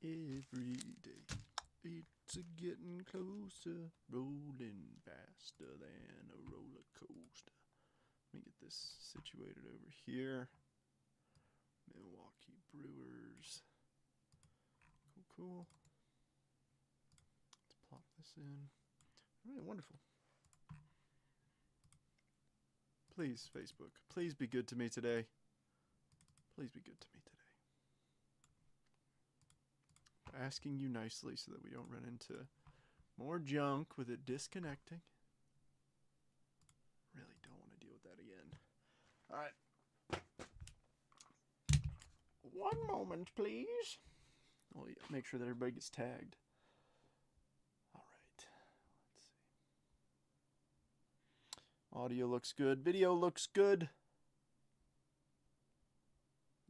every day. It's a getting closer, rolling faster than a roller coaster. Let me get this situated over here. Milwaukee Brewers. Cool, cool. Let's plop this in. All right, wonderful. Please, Facebook, please be good to me today. Please be good to me today. Asking you nicely so that we don't run into more junk with it disconnecting. Really don't want to deal with that again. All right. One moment, please. Oh, yeah. Make sure that everybody gets tagged. All right. Let's see. Audio looks good. Video looks good.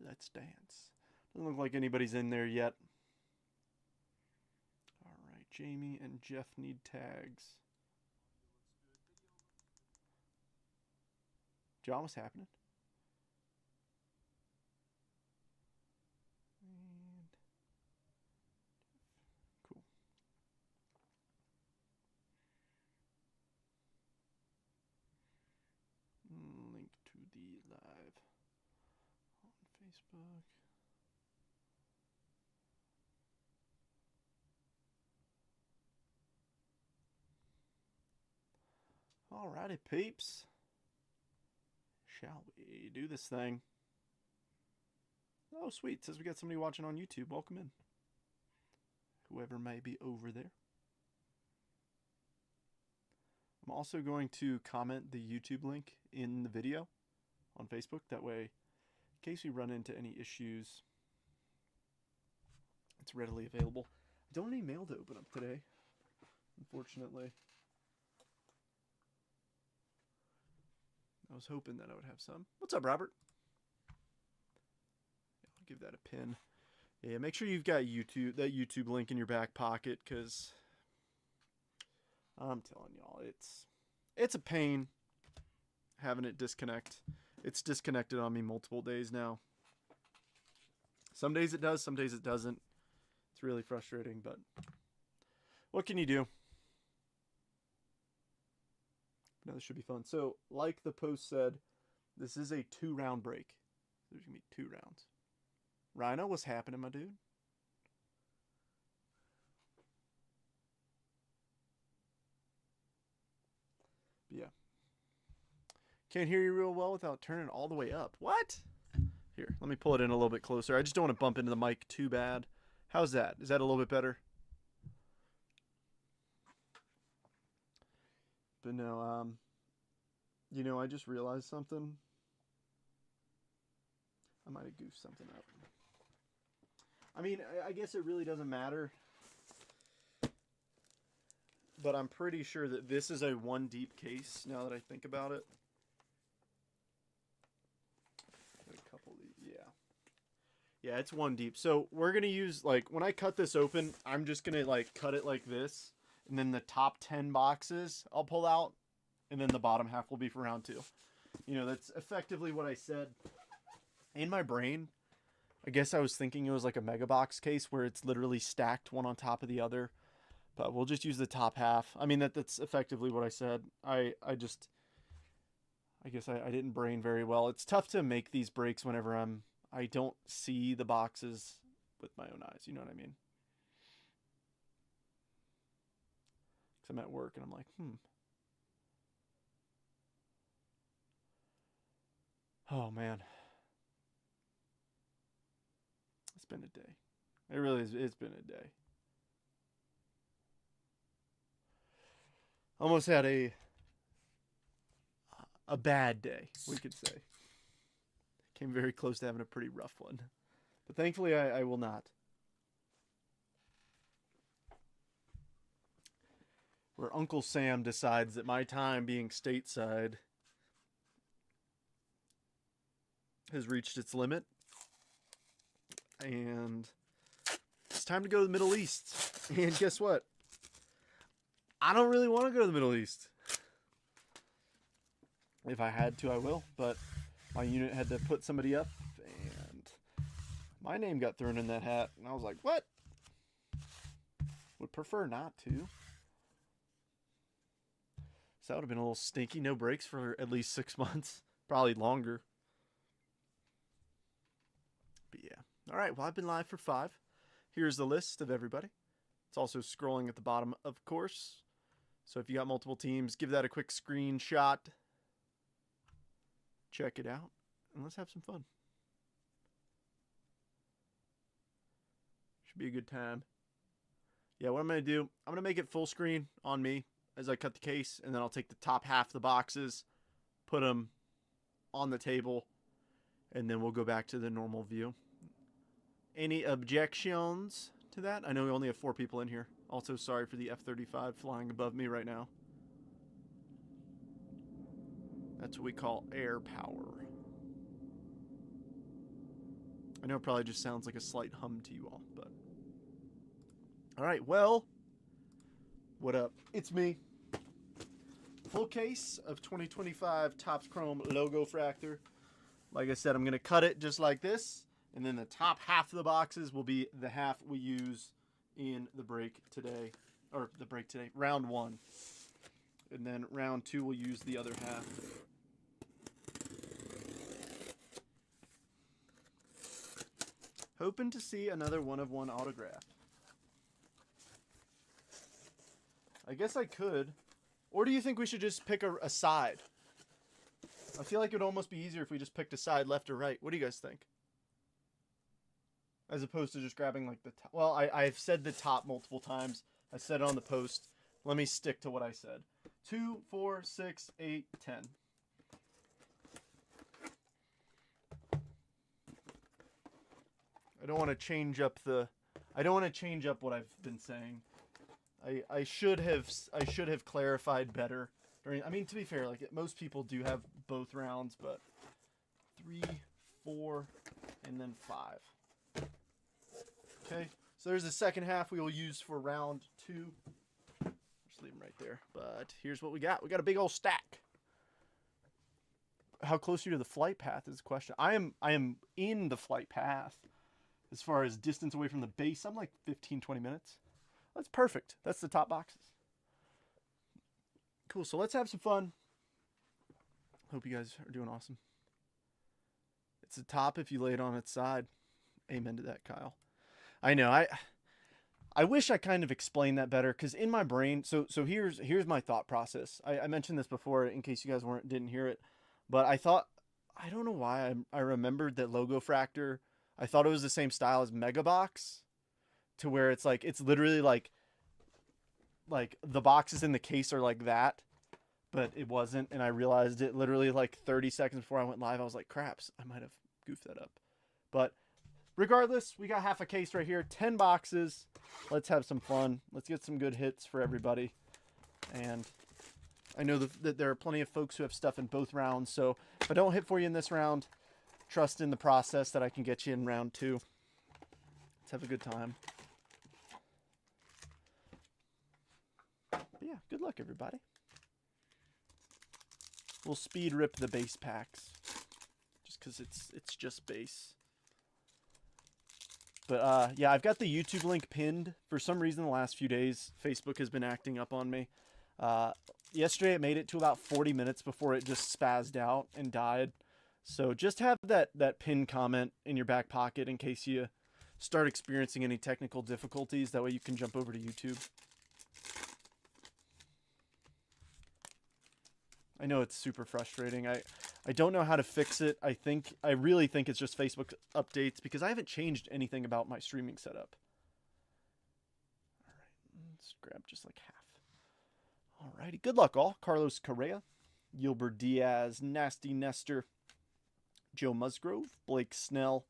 Let's dance. Doesn't look like anybody's in there yet. All right. Jamie and Jeff need tags. John, what's happening? And cool. Link to the live on Facebook. Alrighty, peeps. Shall we do this thing? Oh, sweet. It says we got somebody watching on YouTube. Welcome in. Whoever may be over there. I'm also going to comment the YouTube link in the video on Facebook. That way, in case we run into any issues, it's readily available. I don't have any mail to open up today, unfortunately. I was hoping that I would have some. What's up, Robert? Yeah, I'll give that a pin. Yeah, make sure you've got that YouTube link in your back pocket, because I'm telling y'all, it's a pain having it disconnect. It's disconnected on me multiple days now. Some days it does, some days it doesn't. It's really frustrating, but what can you do? No, this should be fun. So, like the post said, this is a 2-round break. There's going to be 2 rounds. Rhino, what's happening, my dude? But yeah. Can't hear you real well without turning all the way up. What? Here, let me pull it in a little bit closer. I just don't want to bump into the mic too bad. How's that? Is that a little bit better? But no, you know, I just realized something. I might have goofed something up. I mean, I guess it really doesn't matter. But I'm pretty sure that this is a 1 deep case, now that I think about it. Got a couple of these, yeah. Yeah, it's 1 deep. So we're going to use, like, when I cut this open, I'm just going to, like, cut it like this. And then the top 10 boxes I'll pull out. And then the bottom half will be for round 2. You know, that's effectively what I said. In my brain, I guess I was thinking it was like a mega box case where it's literally stacked one on top of the other. But we'll just use the top half. I mean, that's effectively what I said. I guess I didn't brain very well. It's tough to make these breaks whenever I don't see the boxes with my own eyes. You know what I mean? Because I'm at work and I'm like, Oh, man. It's been a day. It really is. It's been a day. Almost had a bad day, we could say. Came very close to having a pretty rough one. But thankfully, I will not. Where Uncle Sam decides that my time being stateside has reached its limit. And it's time to go to the Middle East. And guess what? I don't really want to go to the Middle East. If I had to, I will. But my unit had to put somebody up. And my name got thrown in that hat. And I was like, what? Would prefer not to. So that would have been a little stinky. No breaks for at least 6 months. Probably longer. But yeah. All right. Well, I've been live for 5. Here's the list of everybody. It's also scrolling at the bottom, of course. So if you got multiple teams, give that a quick screenshot. Check it out. And let's have some fun. Should be a good time. Yeah, what I'm going to do, I'm going to make it full screen on me as I cut the case. And then I'll take the top half of the boxes, put them on the table, and then we'll go back to the normal view. Any objections to that? I know we only have 4 people in here. Also, sorry for the F-35 flying above me right now. That's what we call air power. I know it probably just sounds like a slight hum to you all, but... Alright, well... What up? It's me. Full case of 2025 Topps Chrome Logofractor. Like I said, I'm going to cut it just like this. And then the top half of the boxes will be the half we use in the break today. Or the break today. Round 1. And then round 2 we'll use the other half. Hoping to see another 1/1 autograph. I guess I could. Or do you think we should just pick a side? I feel like it would almost be easier if we just picked a side, left or right. What do you guys think? As opposed to just grabbing like the top. Well, I've said the top multiple times. I said it on the post. Let me stick to what I said. 2, 4, 6, 8, 10. I don't want to change up what I've been saying. I should have clarified better during. I mean, to be fair, like most people do have both rounds, but 3, 4, and then 5. Okay, so there's the second half we will use for round 2. Just leave them right there. But here's what we got. We got a big old stack. How close are you to the flight path is the question. I am in the flight path. As far as distance away from the base, I'm like 15, 20 minutes. That's perfect. That's the top boxes. Cool, so let's have some fun. Hope you guys are doing awesome. It's a top if you lay it on its side. Amen to that, Kyle. I know, I wish I kind of explained that better, because in my brain, so here's my thought process. I mentioned this before in case you guys didn't hear it, but I don't know why I remembered that Logofractor, I thought it was the same style as Megabox, to where it's like, it's literally like the boxes in the case are like that, but it wasn't. And I realized it literally like 30 seconds before I went live. I was like, craps, I might have goofed that up. But regardless, we got half a case right here, 10 boxes. Let's have some fun. Let's get some good hits for everybody. And I know that there are plenty of folks who have stuff in both rounds. So if I don't hit for you in this round, trust in the process that I can get you in round 2. Let's have a good time. But yeah, good luck, everybody. We'll speed rip the base packs, just because it's just base. But yeah, I've got the YouTube link pinned. For some reason, the last few days, Facebook has been acting up on me. Yesterday, it made it to about 40 minutes before it just spazzed out and died. So just have that pinned comment in your back pocket in case you start experiencing any technical difficulties. That way you can jump over to YouTube. I know it's super frustrating. I don't know how to fix it. I really think it's just Facebook updates, because I haven't changed anything about my streaming setup. All right, let's grab just like half. All righty, good luck all. Carlos Correa, Gilbert Diaz, Nasty Nestor, Joe Musgrove, Blake Snell,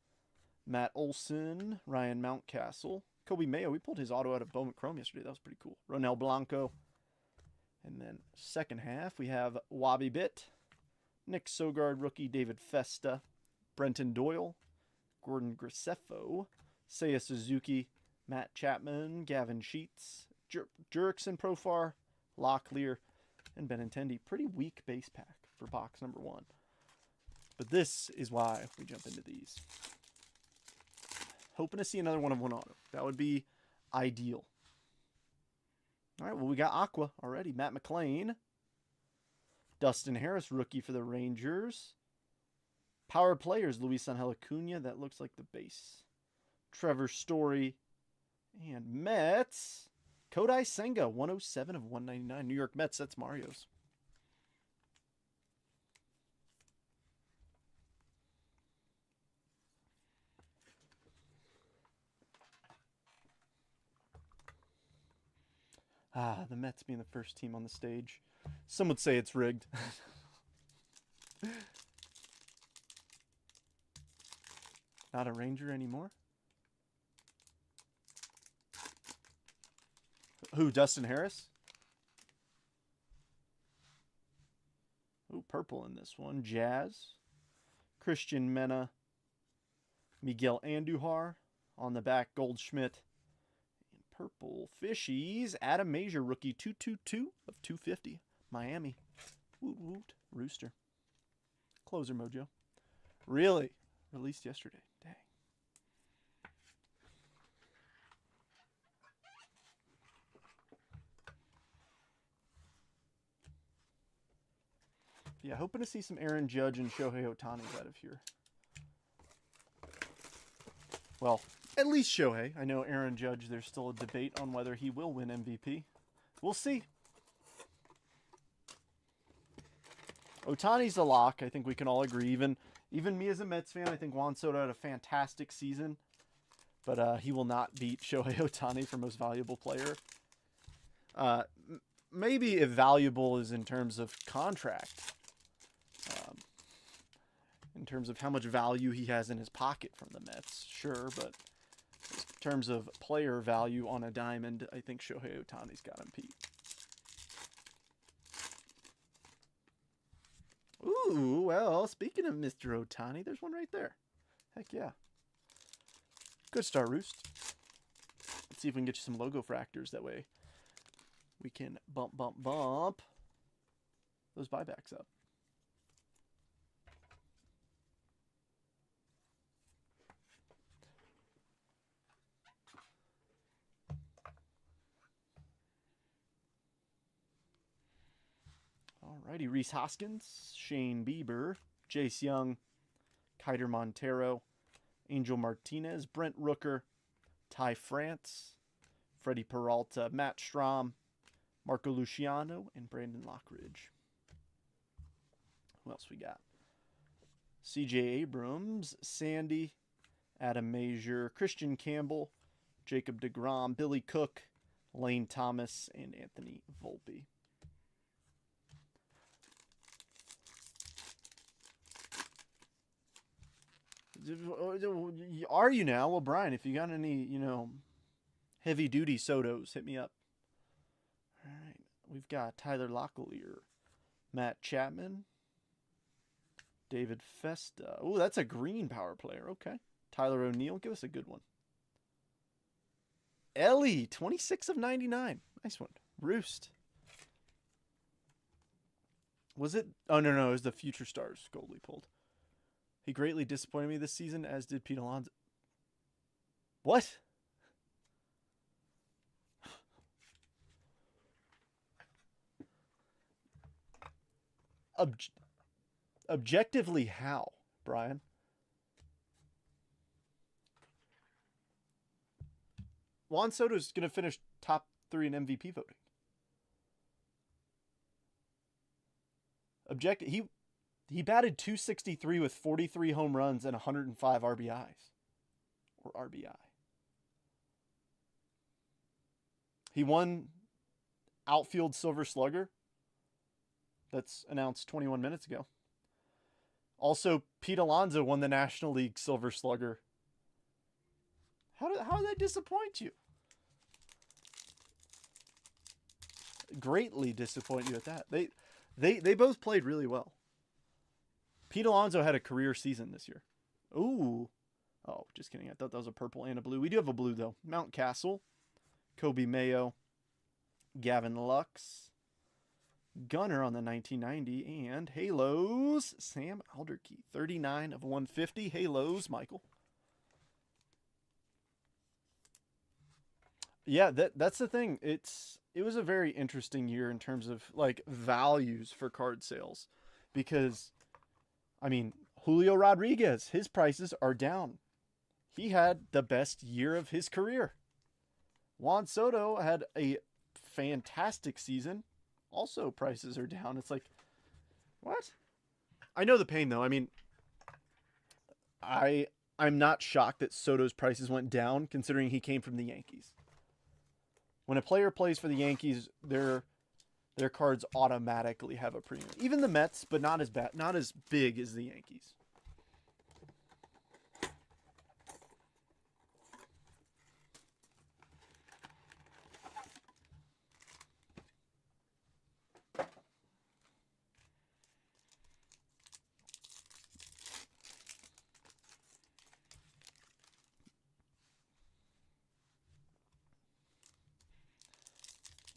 Matt Olson, Ryan Mountcastle, Kobe Mayo. We pulled his auto out of Bowman Chrome yesterday. That was pretty cool. Ronel Blanco. And then second half, we have Wabi Bit, Nick Sogard, rookie David Festa, Brenton Doyle, Gordon Graceffo, Seiya Suzuki, Matt Chapman, Gavin Sheets, Jurickson Profar, Locklear, and Benintendi. Pretty weak base pack for box number 1. But this is why we jump into these. Hoping to see another 1/1 auto. That would be ideal. All right, well, we got Aqua already. Matt McClain. Dustin Harris, rookie for the Rangers. Power players, Luis Angel Acuna. That looks like the base. Trevor Story. And Mets. Kodai Senga, 107 of 199. New York Mets, that's Mario's. Ah, the Mets being the first team on the stage. Some would say it's rigged. Not a Ranger anymore? Who, Dustin Harris? Ooh, purple in this one. Jazz. Christian Mena. Miguel Andujar. On the back, Goldschmidt. And purple fishies. Adam Major, rookie 222 of 250. Miami. Woot woot. Rooster. Closer mojo. Really? Released yesterday. Dang. Yeah, hoping to see some Aaron Judge and Shohei Ohtani out of here. Well, at least Shohei. I know Aaron Judge, there's still a debate on whether he will win MVP. We'll see. Ohtani's a lock. I think we can all agree. Even me as a Mets fan, I think Juan Soto had a fantastic season. But he will not beat Shohei Ohtani for most valuable player. Maybe if valuable is in terms of contract. In terms of how much value he has in his pocket from the Mets, sure. But in terms of player value on a diamond, I think Shohei Ohtani's got him, Pete. Ooh, well, speaking of Mr. Ohtani, there's one right there. Heck yeah. Good start, Roost. Let's see if we can get you some Logofractors. That way we can bump those buybacks up. Alrighty, Reese Hoskins, Shane Bieber, Jace Young, Kiter Montero, Angel Martinez, Brent Rooker, Ty France, Freddie Peralta, Matt Strahm, Marco Luciano, and Brandon Lockridge. Who else we got? CJ Abrams, Sandy, Adam Major, Christian Campbell, Jacob deGrom, Billy Cook, Lane Thomas, and Anthony Volpe. Are you now? Well, Brian, if you got any, heavy-duty Sotos, hit me up. All right. We've got Tyler Locklear, Matt Chapman, David Festa. Oh, that's a green power player. Okay. Tyler O'Neill, give us a good one. Ellie, 26 of 99. Nice one. Roost. Was it? Oh, no. It was the Future Stars gold we pulled. He greatly disappointed me this season, as did Pete Alonso. What? Objectively, how, Brian? Juan Soto's going to finish top 3 in MVP voting. He batted .263 with 43 home runs and 105 RBIs. Or RBI. He won outfield Silver Slugger. That's announced 21 minutes ago. Also, Pete Alonso won the National League Silver Slugger. How did that disappoint you? Greatly disappoint you at that. They both played really well. Pete Alonso had a career season this year. Ooh. Oh, just kidding. I thought that was a purple and a blue. We do have a blue, though. Mountcastle, Kobe Mayo, Gavin Lux, Gunner on the 1990, and Halos, Sam Alderkey. 39 of 150. Halos, Michael. Yeah, that's the thing. It was a very interesting year in terms of like values for card sales because I mean, Julio Rodriguez, his prices are down. He had the best year of his career. Juan Soto had a fantastic season. Also, prices are down. It's like, what? I know the pain though. I mean, I I'm not shocked that Soto's prices went down considering he came from the Yankees. When a player plays for the Yankees, their cards automatically have a premium. Even the Mets, but not as bad, not as big as the Yankees.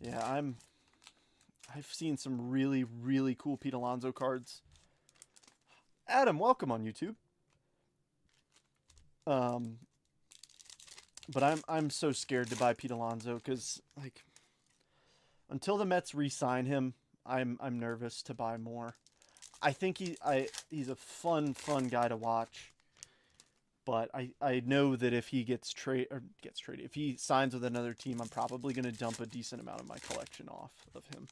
Yeah, I've seen some really cool Pete Alonso cards. Adam, welcome on YouTube. Um, but I'm so scared to buy Pete Alonso because like until the Mets re-sign him, I'm nervous to buy more. I think he's a fun guy to watch. But I know that if he gets traded, if he signs with another team, I'm probably going to dump a decent amount of my collection off of him.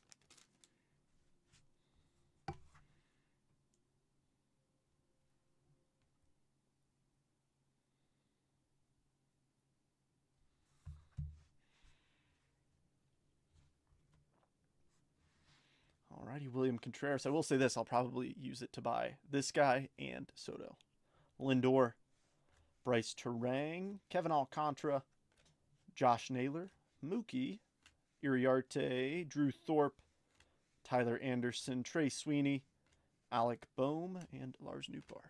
Alrighty, William Contreras. I will say this: I'll probably use it to buy this guy and Soto, Lindor, Bryce Terang, Kevin Alcantara, Josh Naylor, Mookie, Iriarte, Drew Thorpe, Tyler Anderson, Trey Sweeney, Alec Boehm, and Lars Nootbaar.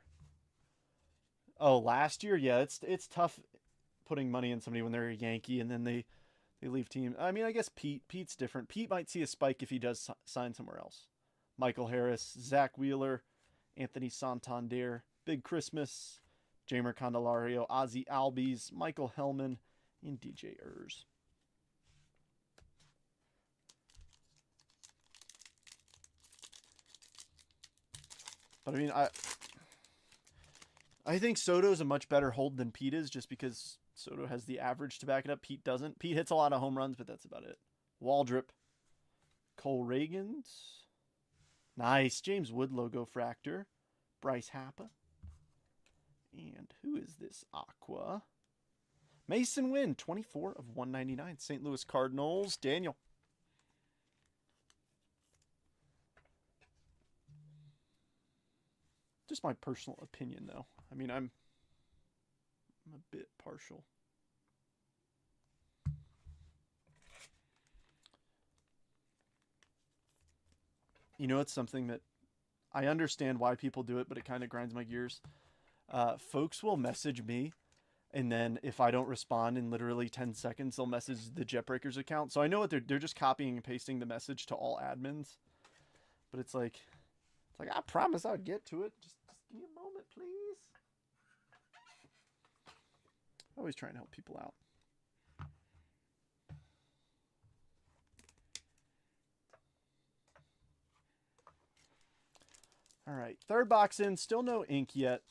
Oh, last year, yeah, it's tough putting money in somebody when they're a Yankee and then they leave team. I mean, I guess Pete's different. Pete might see a spike if he does sign somewhere else. Michael Harris, Zach Wheeler, Anthony Santander, Big Christmas, Jamer Candelario, Ozzy Albies, Michael Hellman, and DJ Ers. But I mean, I think Soto's a much better hold than Pete is just because Soto has the average to back it up. Pete doesn't. Pete hits a lot of home runs, but that's about it. Waldrip, Cole Reagans, nice. James Wood, Logofractor, Bryce Happa, and who is this Aqua? Mason Wynn, 24 of 199. St. Louis Cardinals, Daniel. Just my personal opinion, though. I mean, I'm a bit partial. You know, it's something that I understand why people do it, but it kind of grinds my gears. Folks will message me, and then if I don't respond in literally 10 seconds, they'll message the Jetbreakers account. So I know what they're just copying and pasting the message to all admins. But it's like I promise I'd get to it. Just give me a moment, please. I always try and help people out. All right, third box in. Still no ink yet.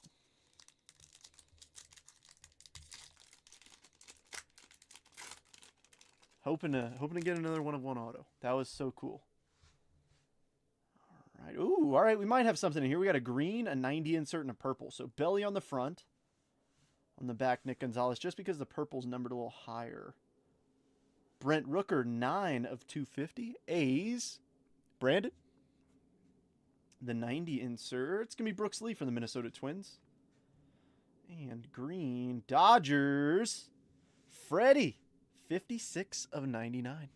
Hoping to get another 1/1 auto. That was so cool. All right. Ooh, all right. We might have something in here. We got a green, a 90 insert, and a purple. So Belly on the front. On the back, Nick Gonzalez, just because the purple's numbered a little higher. Brent Rooker, 9 of 250. A's. Brandon. The 90 insert. It's going to be Brooks Lee for the Minnesota Twins. And green, Dodgers. Freddie. 56 of 99.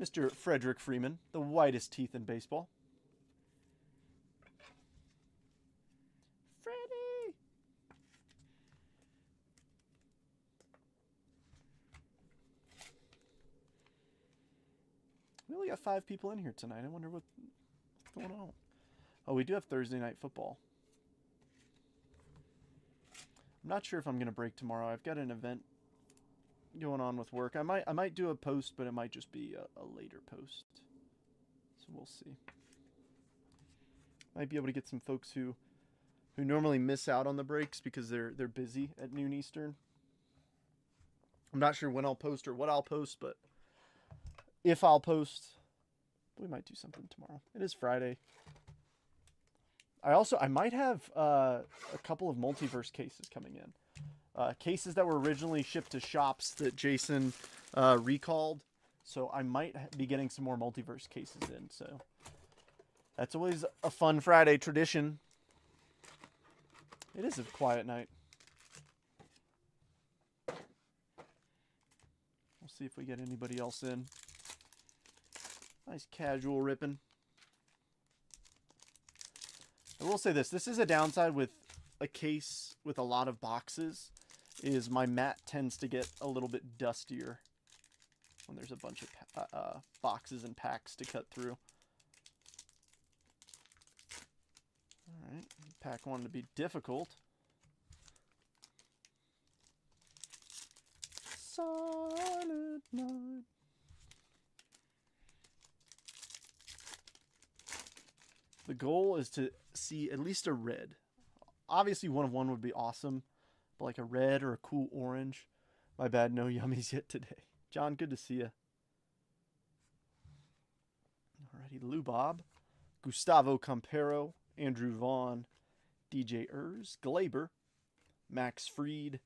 Mr. Frederick Freeman, the whitest teeth in baseball. Freddie! We only got 5 people in here tonight. I wonder what's going on. Oh, we do have Thursday night football. I'm not sure if I'm going to break tomorrow. I've got an event going on with work. I might do a post, but it might just be a later post. So we'll see. Might be able to get some folks who normally miss out on the breaks because they're busy at noon Eastern. I'm not sure when I'll post or what I'll post, but if I'll post, we might do something tomorrow. It is Friday. I might have a couple of multiverse cases coming in. Cases that were originally shipped to shops that Jason recalled. So I might be getting some more multiverse cases in. So that's always a fun Friday tradition. It is a quiet night. We'll see if we get anybody else in. Nice casual ripping. I will say this. This is a downside with a case with a lot of boxes, is my mat tends to get a little bit dustier when there's a bunch of boxes and packs to cut through. Alright, pack one to be difficult. Silent night. The goal is to see at least a red. Obviously, one of one would be awesome, but like a red or a cool orange. My bad, no yummies yet today. John, good to see you. Alrighty, Lou Bob, Gustavo Campero, Andrew Vaughn, DJ Ers, Glaber, Max Fried,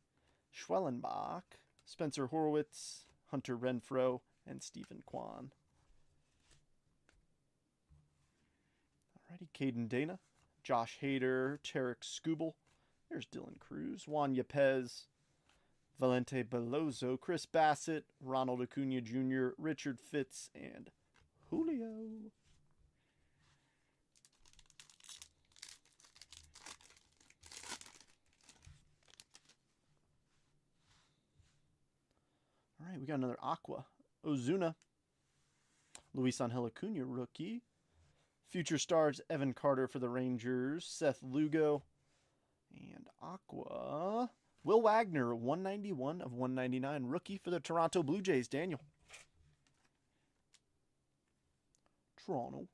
Schwellenbach, Spencer Horowitz, Hunter Renfro, and Stephen Kwan. Alrighty, Caden Dana, Josh Hader, Tarek Scooble. There's Dylan Cruz, Juan Yepez, Valente Belozo, Chris Bassett, Ronald Acuna Jr., Richard Fitz, and Julio. All right, we got another Aqua. Ozuna, Luis Angel Acuna, rookie. Future stars, Evan Carter for the Rangers, Seth Lugo, and Aqua. Will Wagner, 191 of 199, rookie for the Toronto Blue Jays, Daniel. Toronto.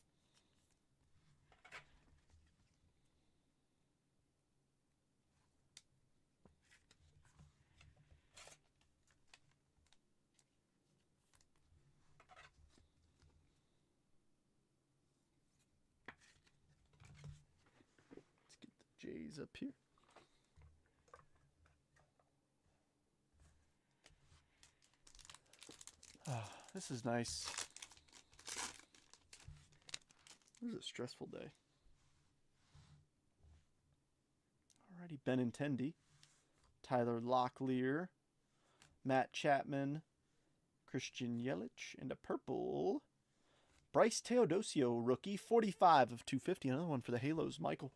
Jays up here. This is nice. This is a stressful day. Alrighty, Benintendi, Tyler Locklear, Matt Chapman, Christian Yelich, and a purple Bryce Teodosio rookie, 45 of 250. Another one for the Halos, Michael.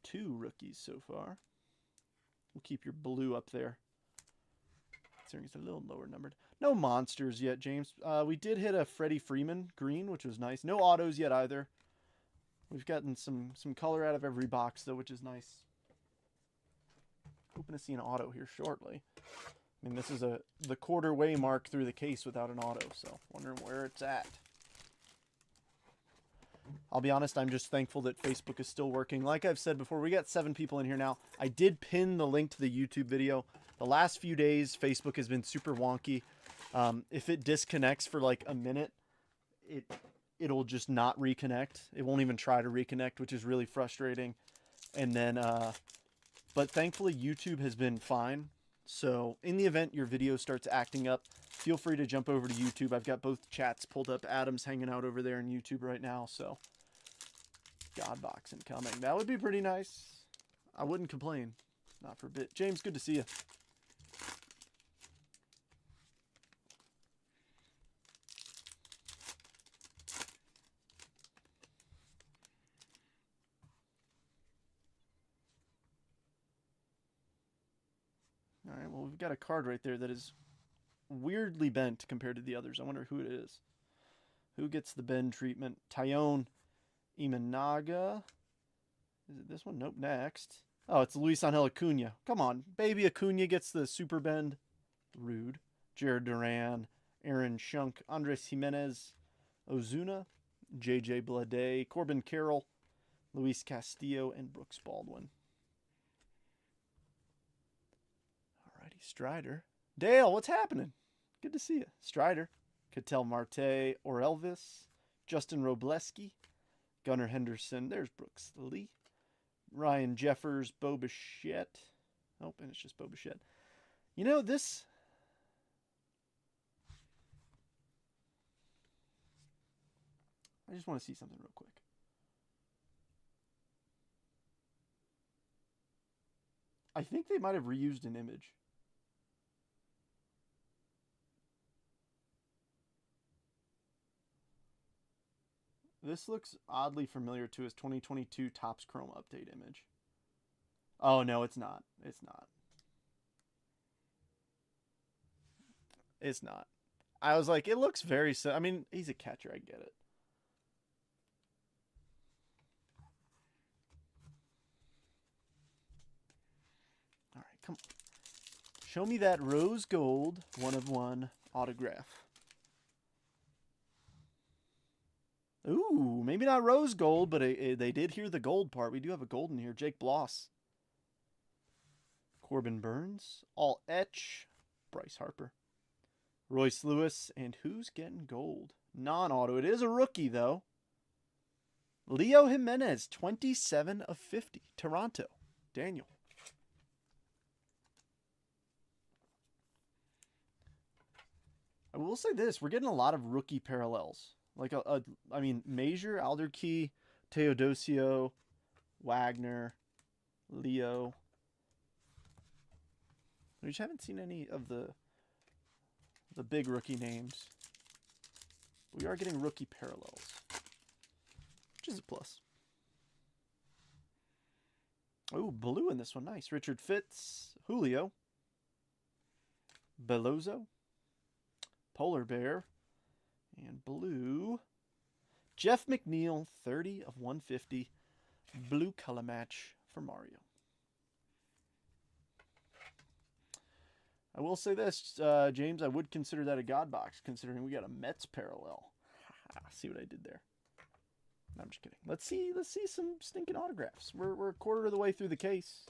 2 rookies so far. We'll keep your blue up there. It's a little lower numbered. No monsters yet, James. We did hit a Freddie Freeman green, which was nice. No autos yet either. We've gotten some color out of every box, though, which is nice. Hoping to see an auto here shortly. I mean, this is the quarter way mark through the case without an auto, so wondering where it's at. I'll be honest, I'm just thankful that Facebook is still working. Like I've said before, we got 7 people in here now. I did pin the link to the YouTube video. The last few days, Facebook has been super wonky. If it disconnects for like a minute, it'll just not reconnect. It won't even try to reconnect, which is really frustrating. And then, but thankfully YouTube has been fine. So in the event your video starts acting up, feel free to jump over to YouTube. I've got both chats pulled up. Adam's hanging out over there in YouTube right now. So Godbox incoming. That would be pretty nice. I wouldn't complain. Not for a bit. James, good to see you. All right, well, we've got a card right there that is weirdly bent compared to the others. I wonder who it is. Who gets the bend treatment? Tyone Imanaga. Is it this one? Nope, next. Oh, it's Luis Angel Acuna. Come on, baby Acuna gets the super bend. Rude. Jared Duran, Aaron Shunk, Andres Jimenez, Ozuna, J.J. Bleday, Corbin Carroll, Luis Castillo, and Brooks Baldwin. Alrighty, Strider. Dale, what's happening? Good to see you. Strider, Ketel Marte, Orelvis, Justin Robleski, Gunnar Henderson. There's Brooks Lee. Ryan Jeffers, Bo Bichette. Oh, and it's just Bo Bichette. You know, this... I just want to see something real quick. I think they might have reused an image. This looks oddly familiar to his 2022 Topps Chrome update image. Oh, no, it's not. It's not. It's not. I was like, it looks very... I mean, he's a catcher. I get it. All right, come on. Show me that rose gold 1/1 autograph. Ooh, maybe not rose gold, but they did hear the gold part. We do have a gold in here. Jake Bloss. Corbin Burns. All etch. Bryce Harper. Royce Lewis. And who's getting gold? Non-auto. It is a rookie, though. Leo Jimenez. 27 of 50. Toronto. Daniel. I will say this. We're getting a lot of rookie parallels. Like I mean, Major, Alderkey, Teodosio, Wagner, Leo. We just haven't seen any of the big rookie names. We are getting rookie parallels, which is a plus. Oh, blue in this one. Nice. Richard Fitz, Julio, Belozo, Polar Bear, and blue, Jeff McNeil, 30 of 150. Blue color match for Mario. I will say this, James, I would consider that a God box, considering we got a Mets parallel. See what I did there? No, I'm just kidding. Let's see some stinking autographs. We're a quarter of the way through the case.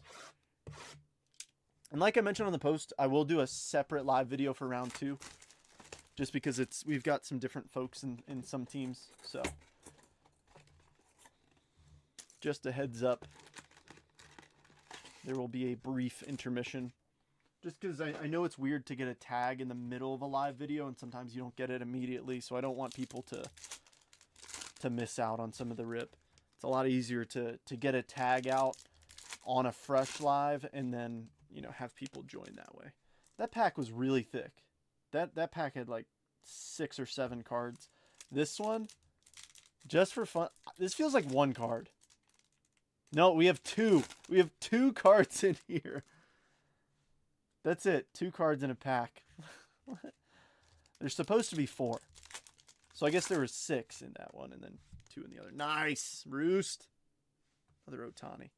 And like I mentioned on the post, I will do a separate live video for round 2. Just because we've got some different folks in some teams, so just a heads up, there will be a brief intermission. Just because I know it's weird to get a tag in the middle of a live video, and sometimes you don't get it immediately, so I don't want people to miss out on some of the rip. It's a lot easier to get a tag out on a fresh live, and then, you know, have people join that way. That pack was really thick. That pack had like 6 or 7 cards. This one, just for fun, this feels like 1 card. No, we have 2. We have 2 cards in here. That's it. 2 cards in a pack. There's supposed to be 4. So I guess there was 6 in that one and then 2 in the other. Nice. Roost. Another Ohtani.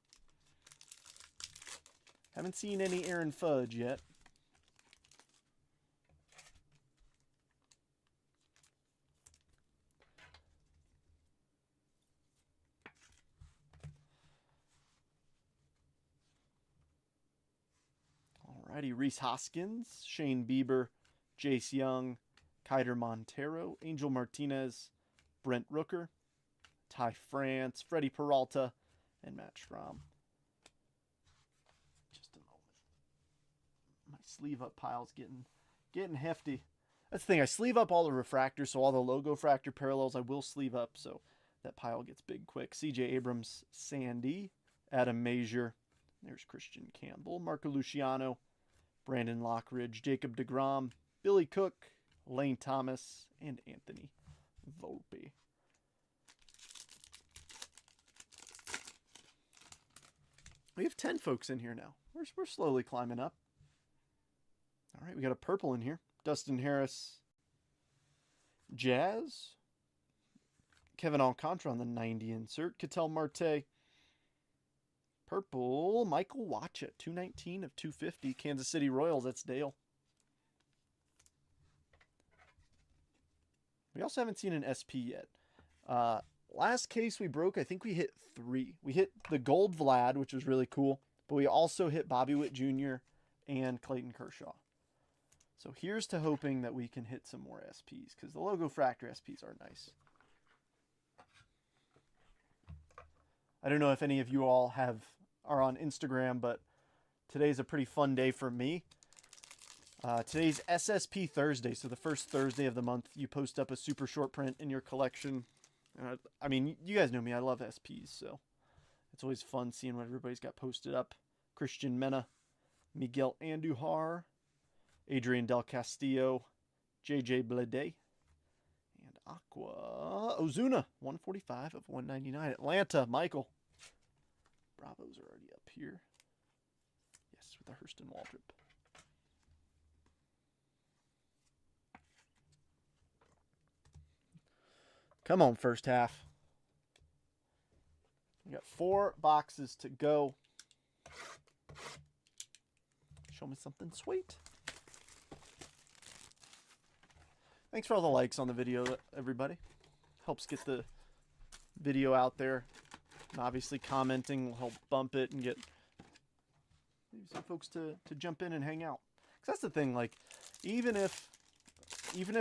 Haven't seen any Aaron Fudge yet. Alrighty, Reese Hoskins, Shane Bieber, Jace Young, Kiter Montero, Angel Martinez, Brent Rooker, Ty France, Freddie Peralta, and Matt Strahm. Just a moment. My sleeve up pile's getting hefty. That's the thing, I sleeve up all the refractors, so all the Logofractor parallels I will sleeve up, so that pile gets big quick. CJ Abrams, Sandy, Adam Major, there's Christian Campbell, Marco Luciano, Brandon Lockridge, Jacob deGrom, Billy Cook, Lane Thomas, and Anthony Volpe. We have 10 folks in here now. We're slowly climbing up. All right, we got a purple in here. Dustin Harris, Jazz, Kevin Alcantara on the 90 insert, Ketel Marte, purple, Michael Wacha, 219 of 250, Kansas City Royals, that's Dale. We also haven't seen an SP yet. Last case we broke, I think we hit 3. We hit the gold Vlad, which was really cool, but we also hit Bobby Witt Jr. and Clayton Kershaw. So here's to hoping that we can hit some more SPs, because the Logofractor SPs are nice. I don't know if any of you all are on Instagram, but today's a pretty fun day for me. Today's SSP Thursday, so the first Thursday of the month, you post up a super short print in your collection. I mean, you guys know me, I love SPs, so it's always fun seeing what everybody's got posted up. Christian Mena, Miguel Andujar, Adrian Del Castillo, JJ Bleday, and Aqua Ozuna, 145 of 199. Atlanta, Michael. Bravos are already up here. Yes, with the Hurston Waldrop. Come on, first half. We got 4 boxes to go. Show me something sweet. Thanks for all the likes on the video, everybody. Helps get the video out there. And obviously commenting will help bump it and get maybe some folks to jump in and hang out. Because that's the thing, like, even if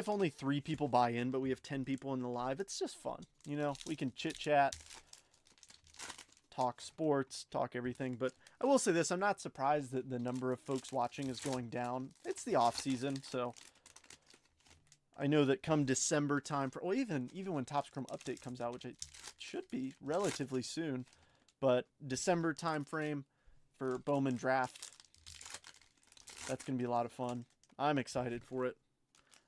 only 3 people buy in, but we have 10 people in the live, it's just fun. You know, we can chit-chat, talk sports, talk everything. But I will say this, I'm not surprised that the number of folks watching is going down. It's the off season, so I know that come December time, well, even when Topps Chrome Update comes out, which it should be relatively soon, but December time frame for Bowman Draft, that's going to be a lot of fun. I'm excited for it.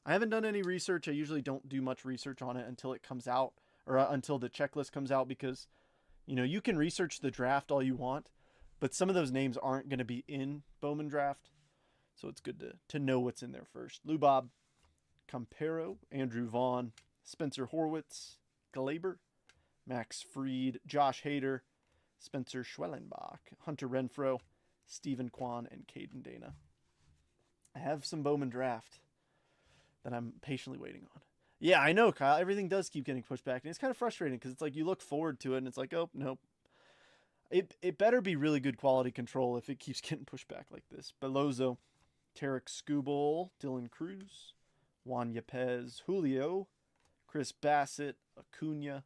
I haven't done any research. I usually don't do much research on it until it comes out, or until the checklist comes out, because, you know, you can research the draft all you want, but some of those names aren't going to be in Bowman Draft, so it's good to know what's in there first. Lubob, Campero, Andrew Vaughn, Spencer Horwitz, Glaber, Max Fried, Josh Hader, Spencer Schwellenbach, Hunter Renfroe, Stephen Kwan, and Caden Dana. I have some Bowman Draft that I'm patiently waiting on. Yeah, I know, Kyle. Everything does keep getting pushed back, and it's kind of frustrating because it's like you look forward to it, and it's like, oh, nope. It better be really good quality control if it keeps getting pushed back like this. Belozo, Tarek Skubal, Dylan Cruz, Juan Yepez, Julio, Chris Bassett, Acuna,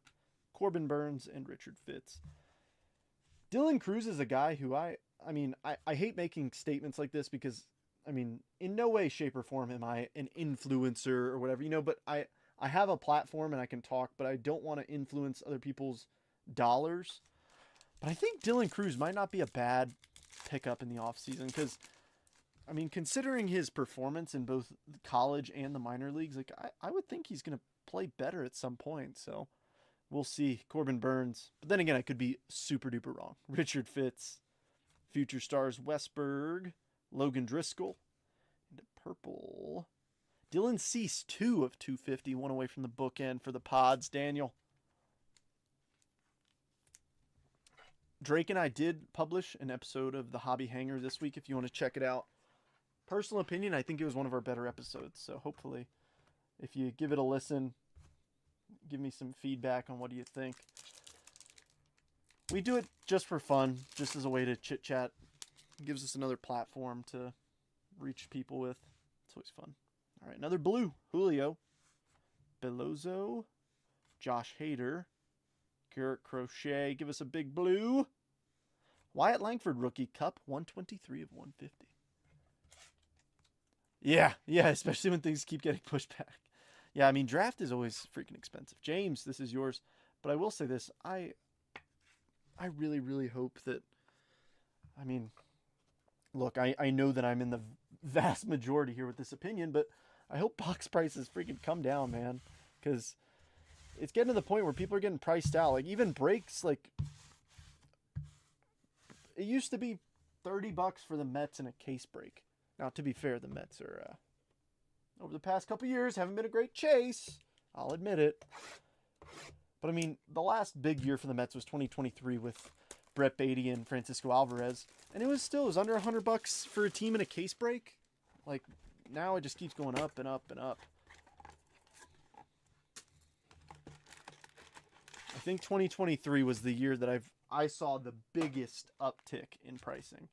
Corbin Burns, and Richard Fitz. Dylan Cruz is a guy who I hate making statements like this because, I mean, in no way, shape, or form am I an influencer or whatever, you know, but I have a platform and I can talk, but I don't want to influence other people's dollars. But I think Dylan Cruz might not be a bad pickup in the offseason because, I mean, considering his performance in both college and the minor leagues, like I would think he's going to play better at some point. So we'll see. Corbin Burns. But then again, I could be super duper wrong. Richard Fitz, Future Stars Westberg, Logan Driscoll, and a purple. Dylan Cease, 2 of 250, one away from the bookend for the Pods. Daniel. Drake and I did publish an episode of the Hobby Hanger this week if you want to check it out. Personal opinion, I think it was one of our better episodes. So hopefully, if you give it a listen, give me some feedback on what do you think. We do it just for fun, just as a way to chit-chat. It gives us another platform to reach people with. It's always fun. All right, another blue. Julio, Belozo, Josh Hader, Garrett Crochet. Give us a big blue. Wyatt Langford, rookie cup, 123 of 150. Yeah, especially when things keep getting pushed back. Yeah, I mean, draft is always freaking expensive. James, this is yours. But I will say this. I really, really hope that, I mean, look, I know that I'm in the vast majority here with this opinion, but I hope box prices freaking come down, man. Because it's getting to the point where people are getting priced out. Like, even breaks, like, it used to be $30 for the Mets in a case break. Now, to be fair, the Mets are, over the past couple years, haven't been a great chase. I'll admit it. But, I mean, the last big year for the Mets was 2023 with Brett Beatty and Francisco Alvarez. And it was under $100 for a team in a case break. Like, now it just keeps going up and up and up. think 2023 was the year that I saw the biggest uptick in pricing.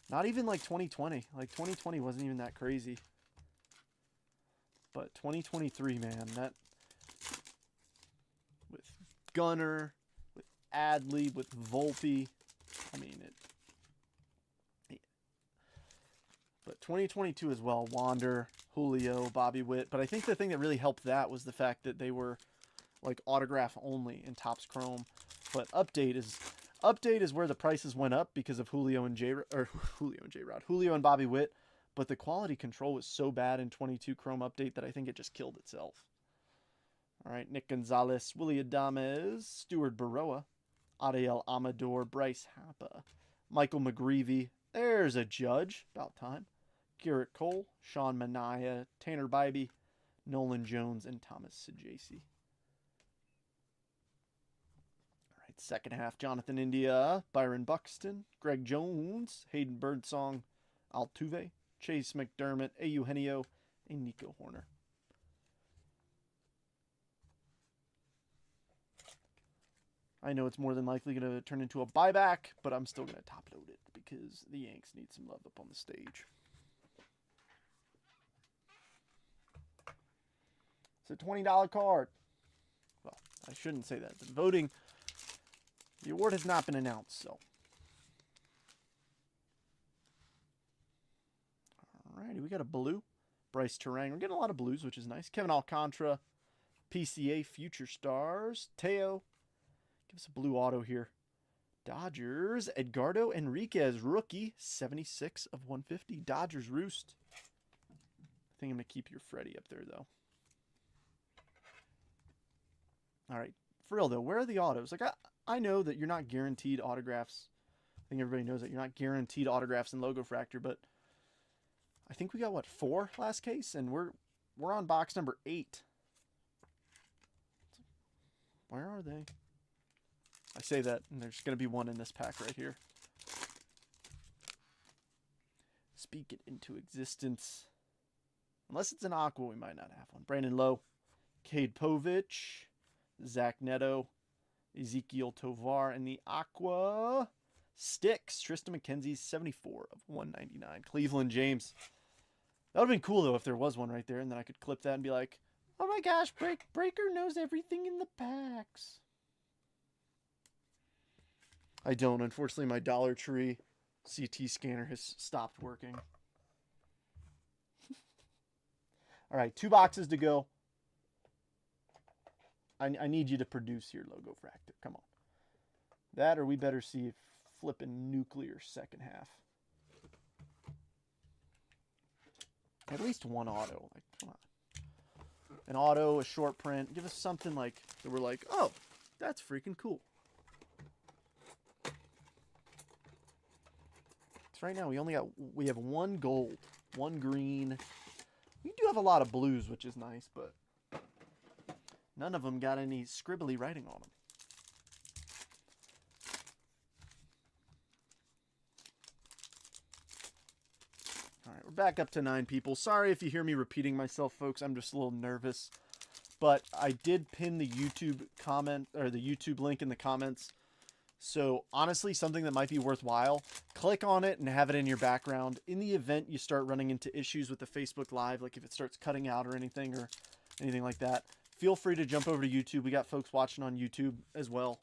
Not even like 2020. Like 2020 wasn't even that crazy. But 2023, man, that with Gunner, with Adley, with Volpe, I mean it. But 2022 as well, Wander, Julio, Bobby Witt. But I think the thing that really helped that was the fact that they were like autograph only in Topps Chrome. But update is where the prices went up because of Julio and Bobby Witt. But the quality control was so bad in 22 Chrome update that I think it just killed itself. All right, Nick Gonzalez, Willie Adames, Stuart Baroa, Ariel Amador, Bryce Happa, Michael McGreevy. There's a Judge, about time. Garrett Cole, Sean Manaea, Tanner Bybee, Nolan Jones, and Thomas Sajaci. All right, second half, Jonathan India, Byron Buxton, Greg Jones, Hayden Birdsong, Altuve, Chase McDermott, A. Eugenio, and Nico Horner. I know it's more than likely going to turn into a buyback, but I'm still going to top load it because the Yanks need some love up on the stage. It's a $20 card. Well, I shouldn't say that. The voting, the award has not been announced, so. Alrighty, we got a blue. Bryce Terang. We're getting a lot of blues, which is nice. Kevin Alcantara, PCA Future Stars. Teo. Give us a blue auto here. Dodgers, Edgardo Enriquez, rookie, 76 of 150. Dodgers Roost. I think I'm going to keep your Freddie up there, though. All right, for real, though, where are the autos? Like, I know that you're not guaranteed autographs. I think everybody knows that you're not guaranteed autographs in Logofractor, but I think we got, what, 4 last case? And we're on box number 8. Where are they? I say that, and there's going to be one in this pack right here. Speak it into existence. Unless it's an Aqua, we might not have one. Brandon Lowe, Cade Povich, Zach Neto, Ezekiel Tovar, and the Aqua Sticks. Tristan McKenzie, 74 of 199. Cleveland James. That would have been cool, though, if there was one right there, and then I could clip that and be like, oh my gosh, Breaker knows everything in the packs. I don't. Unfortunately, my Dollar Tree CT scanner has stopped working. All right, 2 boxes to go. I need you to produce your Logofractor. Come on. That, or we better see flipping nuclear second half. At least one auto. Like, come on. An auto, a short print. Give us something like that we're like, oh, that's freaking cool. Right now we have 1 gold, 1 green. We do have a lot of blues, which is nice, but none of them got any scribbly writing on them. All right, we're back up to 9 people. Sorry if you hear me repeating myself, folks. I'm just a little nervous, but I did pin the YouTube comment or the YouTube link in the comments. So honestly, something that might be worthwhile, click on it and have it in your background. In the event you start running into issues with the Facebook Live, like if it starts cutting out or anything like that, feel free to jump over to YouTube. We got folks watching on YouTube as well.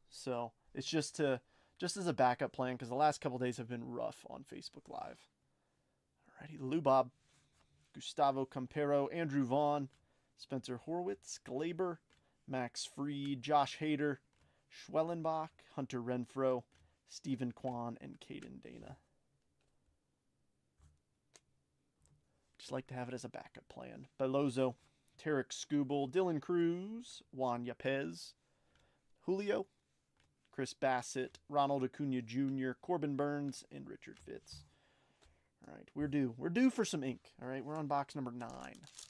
So it's just as a backup plan, because the last couple days have been rough on Facebook Live. Alrighty, Lou Bob, Gustavo Campero, Andrew Vaughn, Spencer Horwitz, Glaber, Max Fried, Josh Hader, Schwellenbach, Hunter Renfroe, Stephen Kwan, and Caden Dana. Just like to have it as a backup plan. Belozo, Tarek Skubal, Dylan Cruz, Juan Yepez, Julio, Chris Bassett, Ronald Acuna Jr., Corbin Burns, and Richard Fitz. All right, we're due. We're due for some ink. All right, we're on box number 9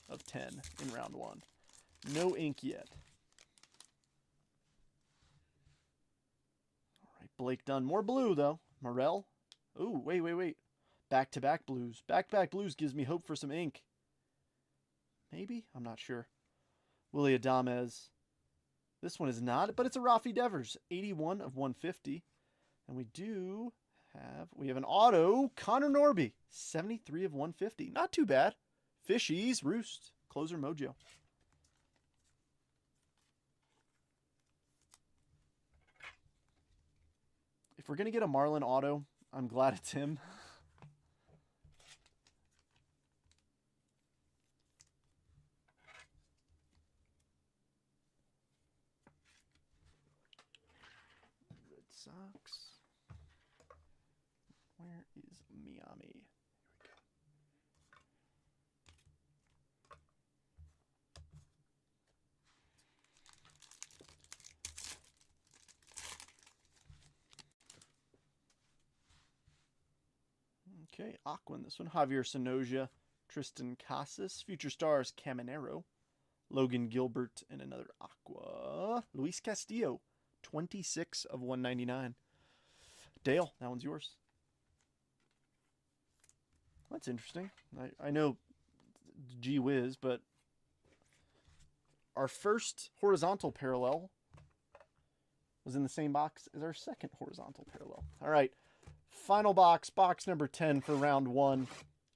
of 10 in round 1. No ink yet. Blake Dunn. More blue, though. Morel. Ooh, wait. Back-to-back blues. Back-to-back blues gives me hope for some ink. Maybe? I'm not sure. Willie Adames. This one is not, but it's a Rafi Devers, 81 of 150. And we have an auto, Connor Norby, 73 of 150. Not too bad. Fishies, Roost, closer mojo. If we're going to get a Marlin auto, I'm glad it's him. Red Sox. Where is Miami? Okay, Aquin, this one. Javier Sonoja, Tristan Casas, Future Stars, Caminero, Logan Gilbert, and another Aqua. Luis Castillo, 26 of 199. Dale, that one's yours. That's interesting. I know gee whiz, but our first horizontal parallel was in the same box as our second horizontal parallel. All right. Final box, box number 10 for round 1.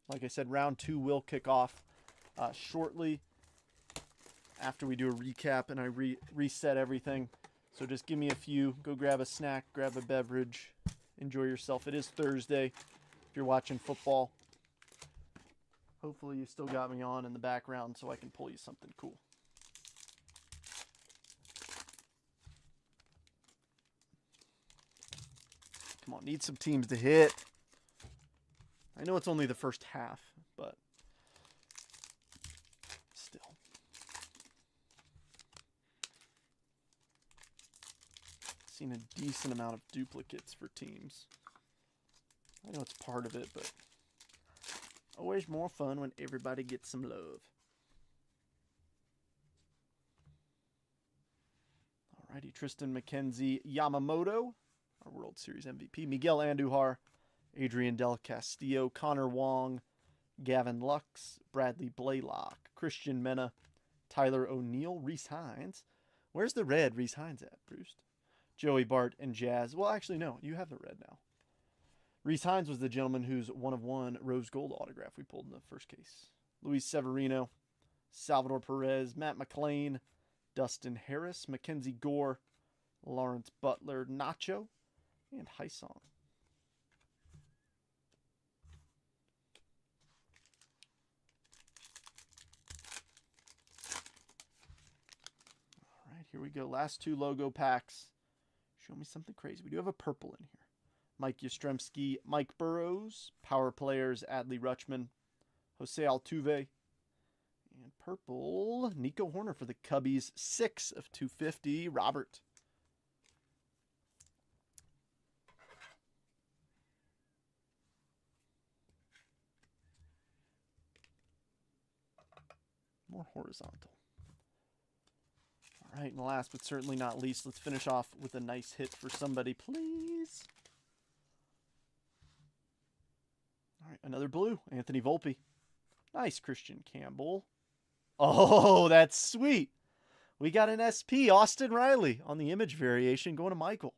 Like I said, round 2 will kick off shortly after we do a recap and I reset everything. So just give me a few. Go grab a snack, grab a beverage, enjoy yourself. It is Thursday if you're watching football. Hopefully you still got me on in the background so I can pull you something cool. Come on, need some teams to hit. I know it's only the first half, but still. Seen a decent amount of duplicates for teams. I know it's part of it, but always more fun when everybody gets some love. Alrighty, Tristan McKenzie Yamamoto, our World Series MVP. Miguel Andujar, Adrian Del Castillo, Connor Wong, Gavin Lux, Bradley Blaylock, Christian Mena, Tyler O'Neill, Reese Hines. Where's the red Reese Hines at, Bruce? Joey Bart and Jazz. Well, actually, no. You have the red now. Reese Hines was the gentleman whose 1/1 rose gold autograph we pulled in the first case. Luis Severino, Salvador Perez, Matt McClain, Dustin Harris, Mackenzie Gore, Lawrence Butler, Nacho, and Hysong. All right, here we go. Last 2 logo packs. Show me something crazy. We do have a purple in here. Mike Yastrzemski, Mike Burrows, power players, Adley Rutschman, Jose Altuve, and purple, Nico Horner for the Cubbies, 6 of 250, Robert. More horizontal. All right, and last but certainly not least, let's finish off with a nice hit for somebody, please. All right, another blue, Anthony Volpe. Nice, Christian Campbell. Oh, that's sweet. We got an SP, Austin Riley, on the image variation going to Michael.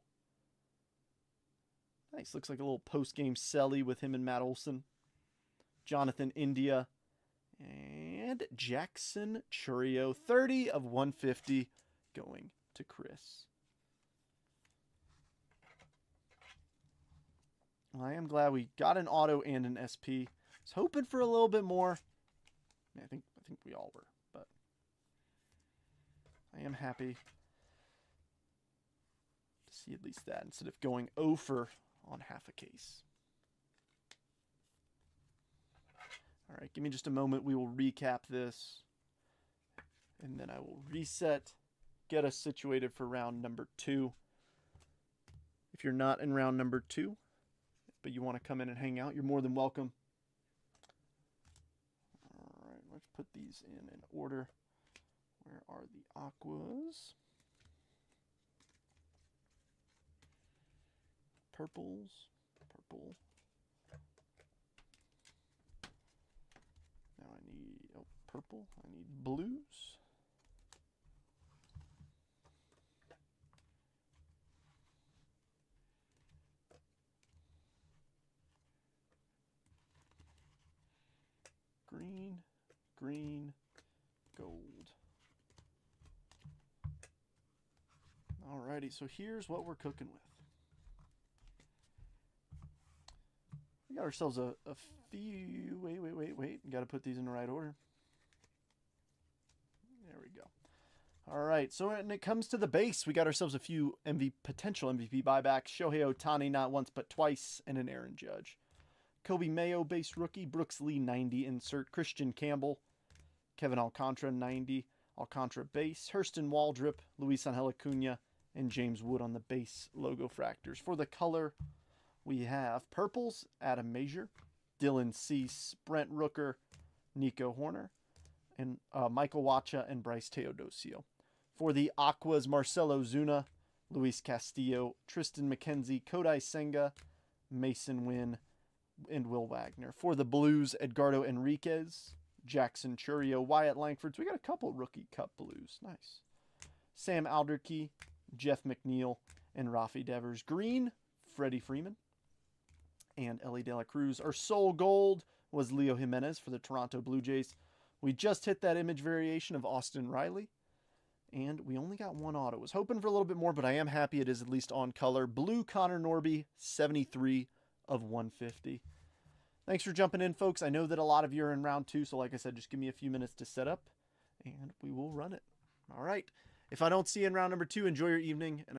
Nice, looks like a little post-game selly with him and Matt Olson. Jonathan India. And Jackson Churio, 30 of 150 going to Chris. I am glad we got an auto and an SP. I was hoping for a little bit more. I think we all were, but I am happy to see at least that instead of going over on half a case. All right, give me just a moment. We will recap this, and then I will reset, get us situated for round number 2. If you're not in round number 2, but you want to come in and hang out, you're more than welcome. All right, let's put these in order. Where are the aquas? Purples, purple. Now I need, purple. I need blues. green, gold. Alrighty, so here's what we're cooking with. We got ourselves a few. Wait. Got to put these in the right order. There we go. All right, so when it comes to the base, we got ourselves a few potential MVP buybacks. Shohei Ohtani not once but twice, and an Aaron Judge. Kobe Mayo base rookie, Brooks Lee 90 insert, Christian Campbell, Kevin Alcantara 90, Alcantara base, Hurston Waldrop, Luis Angel Acuna, and James Wood on the base Logofractors. For the color, we have purples, Adam Major, Dylan Cease, Brent Rooker, Nico Horner, and Michael Wacha and Bryce Teodosio. For the aquas, Marcelo Zuna, Luis Castillo, Tristan McKenzie, Kodai Senga, Mason Wynn, and Will Wagner. For the blues, Edgardo Enriquez, Jackson Churio, Wyatt Langford. So we got a couple rookie cup blues. Nice. Sam Alderkey, Jeff McNeil, and Rafi Devers. Green, Freddie Freeman, and Ellie De La Cruz. Our sole gold was Leo Jimenez for the Toronto Blue Jays. We just hit that image variation of Austin Riley, and we only got one auto. Was hoping for a little bit more, but I am happy it is at least on color. Blue Connor Norby, 73 of 150. Thanks for jumping in, folks. I know that a lot of you are in round 2, so like I said, just give me a few minutes to set up, and we will run it. All right. If I don't see you in round number 2, enjoy your evening. And